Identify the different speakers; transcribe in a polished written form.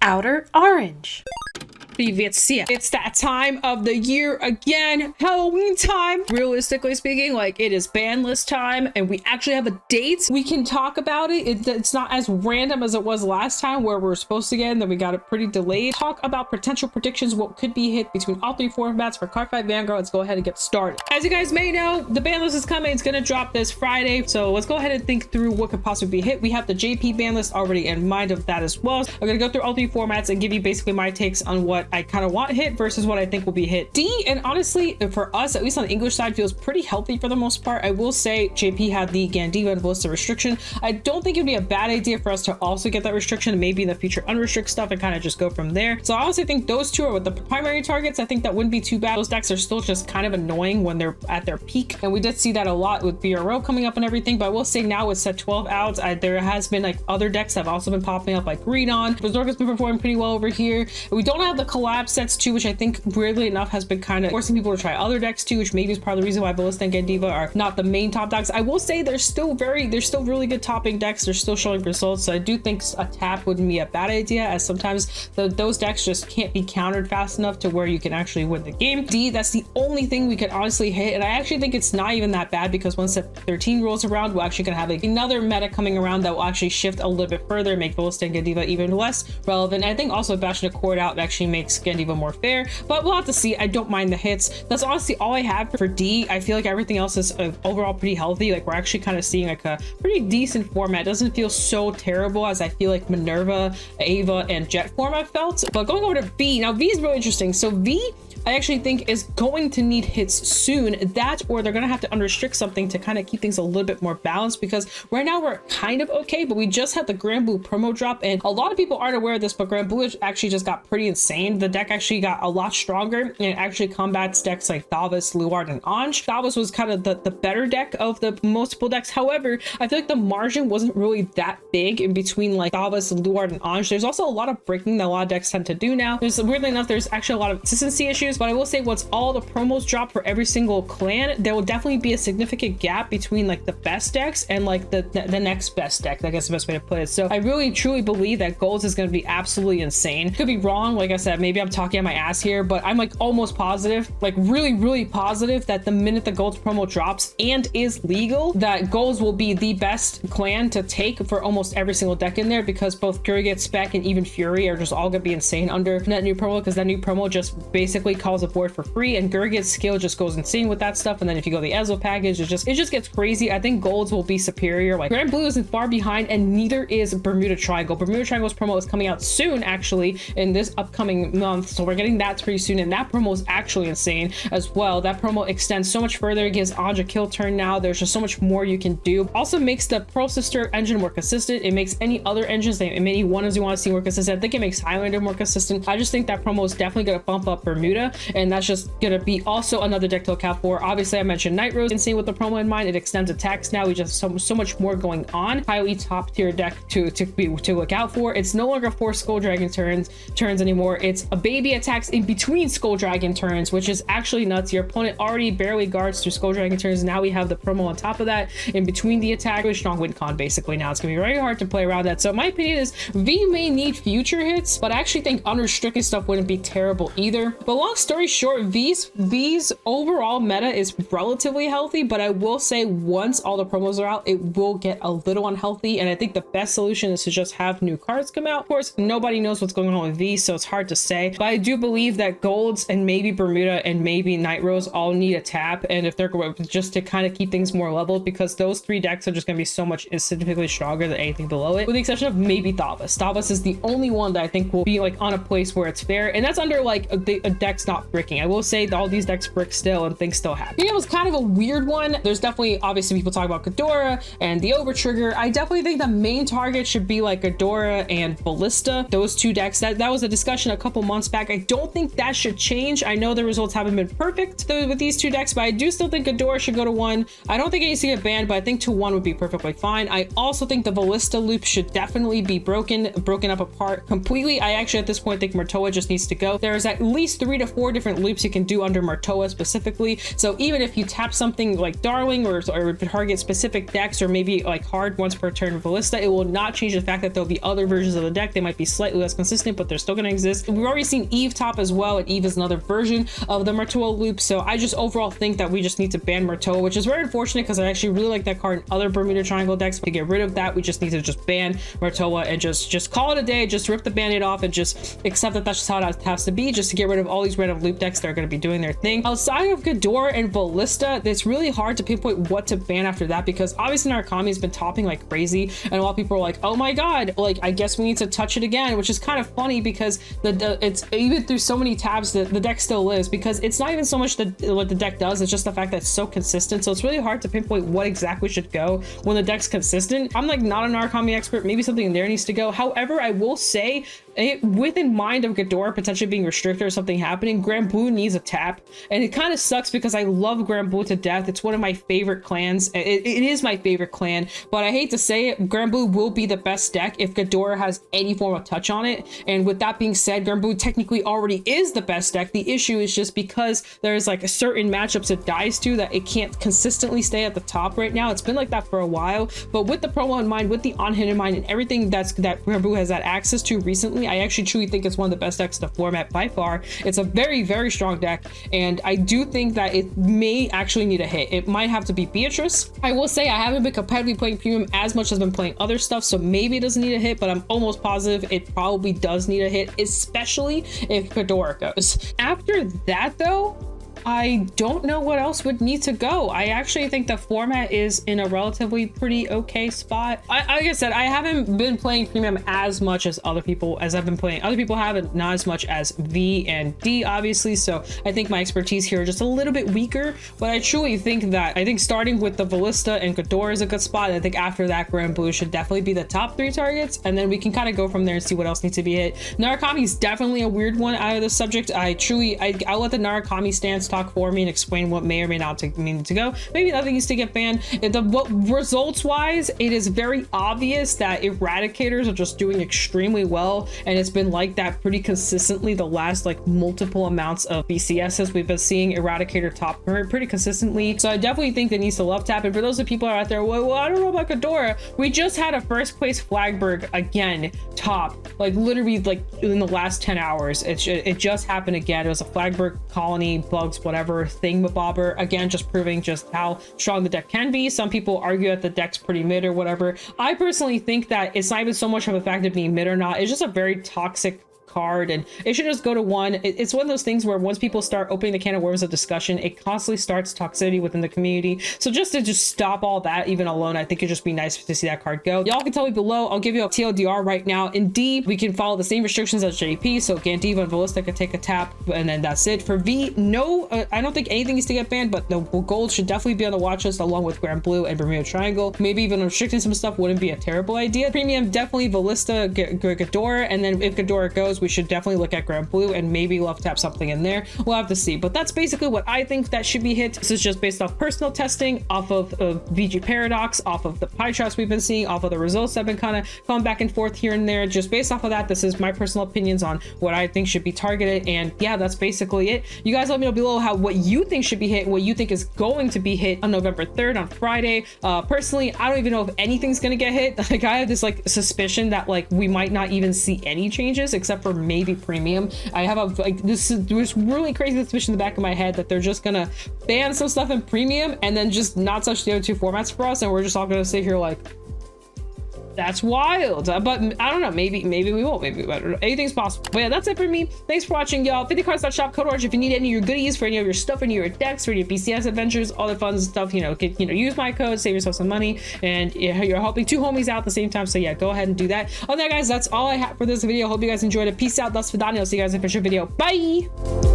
Speaker 1: Outer Orange.
Speaker 2: It's that time of the year again, Halloween time. Realistically speaking, like, it is ban list time and we actually have a date. We can talk about it. It's not as random as it was last time where we were supposed to get and then we got it pretty delayed. Talk about potential predictions, what could be hit between all three formats for Card Fight Vanguard. Let's go ahead and get started. As you guys may know, the ban list is coming. It's gonna drop this Friday. So let's go ahead and think through what could possibly be hit. We have the JP ban list already in mind of that as well. I'm gonna go through all three formats and give you basically my takes on what I kind of want hit versus what I think will be hit. D, and honestly, for us, at least on the English side, feels pretty healthy for the most part. I will say JP had the Gandiva and Ballista restriction. I don't think it'd be a bad idea for us to also get that restriction and maybe in the future unrestrict stuff and kind of just go from there. So I honestly think those two are with the primary targets. I think that wouldn't be too bad. Those decks are still just kind of annoying when they're at their peak. And we did see that a lot with BRO coming up and everything. But I will say now with set 12 out, there has been like other decks that have also been popping up, like Greedon. Berserker's been performing pretty well over here. We don't have the collab sets too, which I think weirdly enough has been kind of forcing people to try other decks too, which maybe is part of the reason why Ballista and Gandiva are not the main top decks. I will say they're still really good topping decks. They're still showing results. So I do think a tap wouldn't be a bad idea, as sometimes those decks just can't be countered fast enough to where you can actually win the game. D, that's the only thing we could honestly hit, and I actually think it's not even that bad because once set 13 rolls around, we're actually gonna have like another meta coming around that will actually shift a little bit further, make Ballista and Gandiva even less relevant. And I think also bashing a cord out actually makes Gandiva more fair, but we'll have to see. I don't mind the hits. That's honestly all I have for D. I feel like everything else is overall pretty healthy. Like, we're actually kind of seeing like a pretty decent format. It doesn't feel so terrible as I feel like Minerva, Ava, and Jet format felt. But going over to V, now V is really interesting. So V, I actually think is going to need hits soon. That, or they're going to have to unrestrict something to kind of keep things a little bit more balanced, because right now we're kind of okay, but we just had the Grand Blue promo drop, and a lot of people aren't aware of this, but Grand Blue actually just got pretty insane. The deck actually got a lot stronger, and it actually combats decks like Thavas, Luard, and Anj. Thavas was kind of the better deck of the multiple decks. However, I feel like the margin wasn't really that big in between like Thavas, Luard, and Anj. There's also a lot of breaking that a lot of decks tend to do now. Weirdly enough, there's actually a lot of consistency issues, but I will say once all the promos drop for every single clan, there will definitely be a significant gap between like the best decks and like the next best deck. I guess the best way to put it. So I really truly believe that Golds is going to be absolutely insane. Could be wrong, like I said, maybe I'm talking on my ass here, but I'm like almost positive, like really positive, that the minute the Golds promo drops and is legal, that Golds will be the best clan to take for almost every single deck in there, because both Gurgit, Spec, and even Fury are just all gonna be insane under that new promo, because that new promo just basically calls a board for free, and Gurgit's skill just goes insane with that stuff. And then if you go the Ezo package, it just gets crazy. I think Golds will be superior. Like, Grand Blue isn't far behind, and neither is Bermuda Triangle. Bermuda Triangle's promo is coming out soon, actually, in this upcoming month, so we're getting that pretty soon, and that promo is actually insane as well. That promo extends so much further. It gives Anj a kill turn now. There's just so much more you can do. Also makes the Pearl Sister engine more consistent. It makes any other engines, many ones you want to see more consistent. I think it makes Highlander more consistent. I just think that promo is definitely going to bump up Bermuda, and that's just going to be also another deck to look out for. Obviously, I mentioned Night Rose, insane with the promo in mind. It extends attacks now. We just have so much more going on. Highly top tier deck to look out for. It's no longer 4 Skull Dragon turns anymore. It's a baby attacks in between Skull Dragon turns, which is actually nuts. Your opponent already barely guards through Skull Dragon turns. Now we have the promo on top of that in between the attack. Really strong win con basically now. It's gonna be very hard to play around that. So my opinion is V may need future hits, but I actually think unrestricted stuff wouldn't be terrible either. But long story short, V's overall meta is relatively healthy, but I will say once all the promos are out, it will get a little unhealthy, and I think the best solution is to just have new cards come out. Of course, nobody knows what's going on with V, so it's hard to say, but I do believe that Golds and maybe Bermuda and maybe Night Rose all need a tap, and if they're going just to kind of keep things more leveled, because those 3 decks are just going to be so much significantly stronger than anything below it, with the exception of maybe Thavas. Thavas is the only one that I think will be like on a place where it's fair, and that's under like a deck's not bricking. I will say that all these decks brick still and things still happen. It was kind of a weird one. There's definitely obviously people talk about Ghidorah and the Over Trigger. I definitely think the main target should be like Ghidorah and Ballista. Those 2 decks, that was a discussion a couple months back. I don't think that should change. I know the results haven't been perfect with these 2 decks, but I do still think Ghidorah should go to 1. I don't think it needs to get banned, but I think to 1 would be perfectly fine. I also think the Ballista loop should definitely be broken up apart completely. I actually at this point think Murtoa just needs to go. There's at least 3 to 4 different loops you can do under Martoa specifically. So even if you tap something like Darling or target specific decks, or maybe like hard once per turn Ballista, it will not change the fact that there'll be other versions of the deck. They might be slightly less consistent, but they're still going to exist. We've already seen Eve top as well, and Eve is another version of the Martoa loop. So I just overall think that we just need to ban Martoa, which is very unfortunate because I actually really like that card in other Bermuda Triangle decks. To get rid of that, we just need to just ban Martoa and just call it a day, just rip the band-aid off and just accept that that's just how it has to be, just to get rid of all these random loop decks that are going to be doing their thing. Outside of Ghidorah and Ballista, it's really hard to pinpoint what to ban after that, because obviously Narukami has been topping like crazy, and a lot of people are like, oh my god, like I guess we need to touch it again, which is kind of funny because it's even through so many tabs the deck still lives, because it's not even so much what the deck does, it's just the fact that it's so consistent. So it's really hard to pinpoint what exactly should go when the deck's consistent. I'm like not a Narukami expert, maybe something in there needs to go. However, I will say, with in mind of Ghidorah potentially being restricted or something happening, Grand Blue needs a tap, and it kind of sucks because I love Grand Blue to death. It's one of my favorite clans. It is my favorite clan, but I hate to say it, Grand Blue will be the best deck if Ghidorah has any form of touch on it. And with that being said, Grand Blue technically already is the best deck. The issue is just because there's like certain matchups it dies to, that it can't consistently stay at the top right now. It's been like that for a while, but with the promo in mind, with the on-hit in mind, and everything that Grand Blue has had access to recently, I actually truly think it's one of the best decks in the format by far. It's a very, very strong deck, and I do think that it may actually need a hit. It might have to be Beatrice. I will say I haven't been competitively playing premium as much as I've been playing other stuff, so maybe it doesn't need a hit, but I'm almost positive it probably does need a hit, especially if Ghidorah goes. After that though, I don't know what else would need to go. I actually think the format is in a relatively pretty okay spot. Like I said, I haven't been playing premium as much as other people I've been playing. Other people haven't, not as much as V and D, obviously. So I think my expertise here is just a little bit weaker, but I truly think that starting with the Ballista and Ghidorah is a good spot. I think after that, Grand Blue should definitely be the top 3 targets, and then we can kind of go from there and see what else needs to be hit. Narukami is definitely a weird one out of the subject. I'll let the Narukami stance talk for me and explain what may or may not need to go. Maybe nothing needs to get banned. Results wise, it is very obvious that Eradicators are just doing extremely well, and it's been like that pretty consistently the last like multiple amounts of BCSs. We've been seeing Eradicator top pretty consistently, so I definitely think that needs to love tap. And for those of people out there, well, I don't know about Ghidorah, we just had a first place Flagberg again top, like literally like in the last 10 hours. It just happened again. It was a Flagberg colony bugs whatever thingamabobber, again just proving just how strong the deck can be. Some people argue that the deck's pretty mid or whatever. I personally think that it's not even so much of a fact of being mid or not, it's just a very toxic card, and it should just go to 1. It's one of those things where once people start opening the can of worms of discussion, it constantly starts toxicity within the community. So just to stop all that even alone, I think it'd just be nice to see that card go. Y'all can tell me below. I'll give you a TLDR right now. In D, we can follow the same restrictions as JP, so Gandiva and Ballista could take a tap, and then that's it. For V, no, I don't think anything needs to get banned, but the gold should definitely be on the watch list along with Grand Blue and Bermuda Triangle. Maybe even restricting some stuff wouldn't be a terrible idea. Premium, definitely Ballista, Ghidorah, and then if Ghidorah goes, we should definitely look at Grand Blue and maybe love tap something in there. We'll have to see, but that's basically what I think that should be hit. This is just based off personal testing, off of VGParadox, off of the pie charts we've been seeing, off of the results that have been kind of going back and forth here and there. Just based off of that, this is my personal opinions on what I think should be targeted, and yeah, that's basically it. You guys let me know below what you think should be hit, what you think is going to be hit on November 3rd on Friday. Personally, I don't even know if anything's gonna get hit. Like I have this like suspicion that like we might not even see any changes except for maybe premium. I have this really crazy suspicion in the back of my head that they're just gonna ban some stuff in premium and then just not touch the other 2 formats for us, and we're just all gonna sit here like, that's wild. But I don't know, maybe we won't, maybe I don't know, anything's possible. But yeah, that's it for me. Thanks for watching, y'all. 50cards.shop, code orange if you need any of your goodies for any of your stuff, any of your decks, for your BCS adventures, all the fun stuff. Use my code, save yourself some money, and you're helping 2 homies out at the same time. So yeah, go ahead and do that. Other than that, guys, that's all I have for this video. Hope you guys enjoyed it. Peace out. That's Vidani. I'll see you guys in a future video. Bye.